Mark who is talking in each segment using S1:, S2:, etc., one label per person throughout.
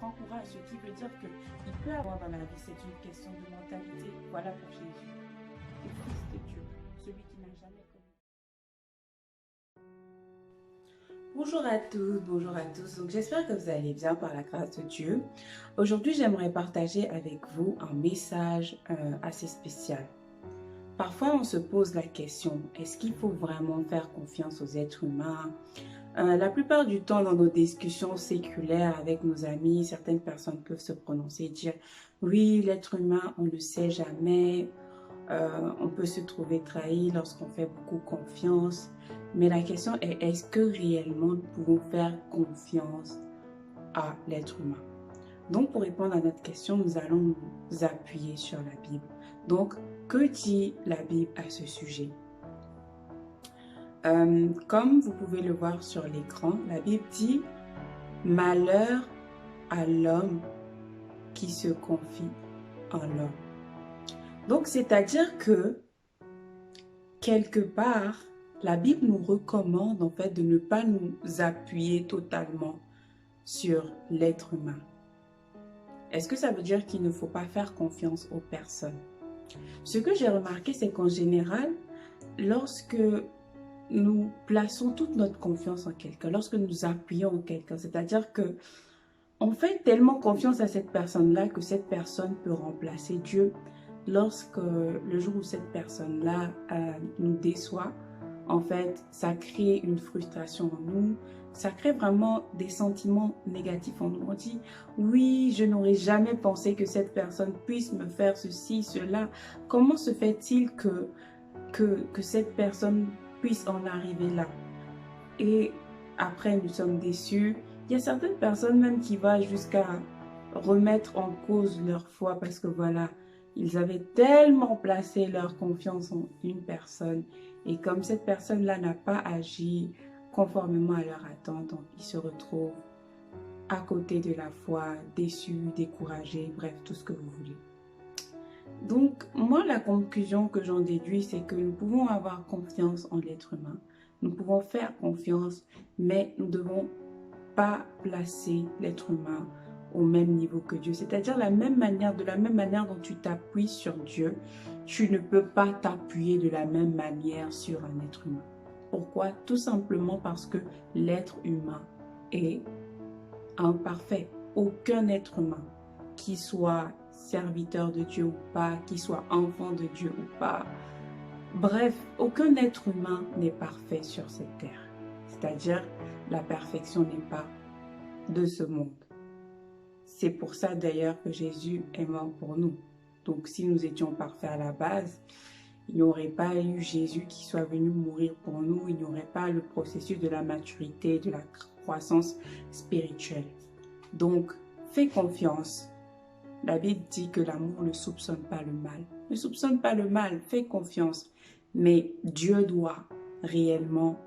S1: grand courage, ce qui veut dire qu'il peut avoir dans la vie, c'est une question de mentalité. Voilà pour Jésus, le Fils de Dieu, celui qui n'a jamais connu. Bonjour à toutes, bonjour à tous. Donc j'espère que vous allez bien par la grâce de Dieu. Aujourd'hui, j'aimerais partager avec vous un message assez spécial. Parfois, on se pose la question, est-ce qu'il faut vraiment faire confiance aux êtres humains? La plupart du temps, dans nos discussions séculaires avec nos amis, certaines personnes peuvent se prononcer et dire « Oui, l'être humain, on ne sait jamais, on peut se trouver trahi lorsqu'on fait beaucoup confiance. » Mais la question est, est-ce que réellement nous pouvons faire confiance à l'être humain? Donc, pour répondre à notre question, nous allons nous appuyer sur la Bible. Donc, que dit la Bible à ce sujet? Comme vous pouvez le voir sur l'écran, la Bible dit « Malheur à l'homme qui se confie en l'homme ». Donc, c'est-à-dire que, quelque part, la Bible nous recommande en fait de ne pas nous appuyer totalement sur l'être humain. Est-ce que ça veut dire qu'il ne faut pas faire confiance aux personnes? Ce que j'ai remarqué, c'est qu'en général, lorsque nous plaçons toute notre confiance en quelqu'un, lorsque nous appuyons en quelqu'un, c'est-à-dire que on fait tellement confiance à cette personne-là que cette personne peut remplacer Dieu. Lorsque le jour où cette personne-là nous déçoit, en fait, ça crée une frustration en nous, ça crée vraiment des sentiments négatifs en nous. On dit, oui, je n'aurais jamais pensé que cette personne puisse me faire ceci, cela. Comment se fait-il que cette personne puisse en arriver là? Et après, nous sommes déçus. Il y a certaines personnes même qui vont jusqu'à remettre en cause leur foi parce que voilà, ils avaient tellement placé leur confiance en une personne et comme cette personne-là n'a pas agi conformément à leur attente, donc ils se retrouvent à côté de la foi, déçus, découragés, bref, tout ce que vous voulez. Donc, moi, la conclusion que j'en déduis, c'est que nous pouvons avoir confiance en l'être humain. Nous pouvons faire confiance, mais nous ne devons pas placer l'être humain au même niveau que Dieu. C'est-à-dire de la même manière dont tu t'appuies sur Dieu, tu ne peux pas t'appuyer de la même manière sur un être humain. Pourquoi? Tout simplement parce que l'être humain est imparfait. Aucun être humain, qui soit serviteur de Dieu ou pas, qui soit enfant de Dieu ou pas, bref, aucun être humain n'est parfait sur cette terre. C'est-à-dire, la perfection n'est pas de ce monde. C'est pour ça d'ailleurs que Jésus est mort pour nous. Donc si nous étions parfaits à la base, il n'y aurait pas eu Jésus qui soit venu mourir pour nous, il n'y aurait pas le processus de la maturité, de la croissance spirituelle. Donc, fais confiance. La Bible dit que l'amour ne soupçonne pas le mal. Ne soupçonne pas le mal, fais confiance. Mais Dieu doit réellement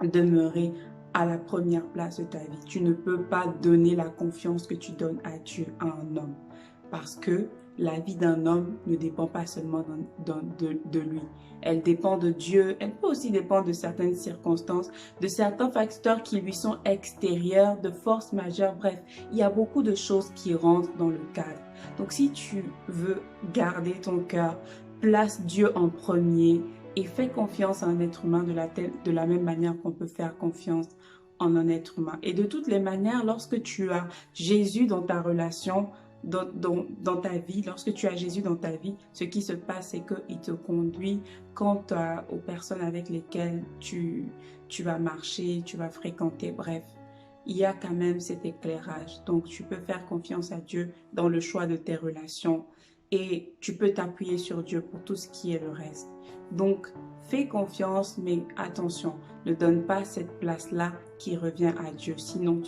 S1: demeurer à la première place de ta vie. Tu ne peux pas donner la confiance que tu donnes à Dieu à un homme. Parce que la vie d'un homme ne dépend pas seulement de lui. Elle dépend de Dieu. Elle peut aussi dépendre de certaines circonstances, de certains facteurs qui lui sont extérieurs, de forces majeures. Bref, il y a beaucoup de choses qui rentrent dans le cadre. Donc si tu veux garder ton cœur, place Dieu en premier et fais confiance à un être humain de la même manière qu'on peut faire confiance en un être humain. Et de toutes les manières, lorsque tu as Jésus dans ta relation, dans ta vie, lorsque tu as Jésus dans ta vie, ce qui se passe, c'est qu'il te conduit quant aux personnes avec lesquelles tu vas marcher, tu vas fréquenter, bref. Il y a quand même cet éclairage. Donc, tu peux faire confiance à Dieu dans le choix de tes relations et tu peux t'appuyer sur Dieu pour tout ce qui est le reste. Donc, fais confiance, mais attention, ne donne pas cette place-là qui revient à Dieu. Sinon,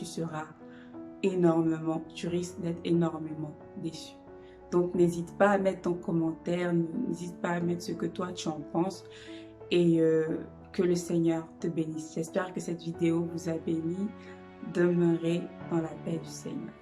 S1: tu risques d'être énormément déçu. Donc, n'hésite pas à mettre ton commentaire, n'hésite pas à mettre ce que toi tu en penses et que le Seigneur te bénisse. J'espère que cette vidéo vous a béni. Demeurez dans la paix du Seigneur.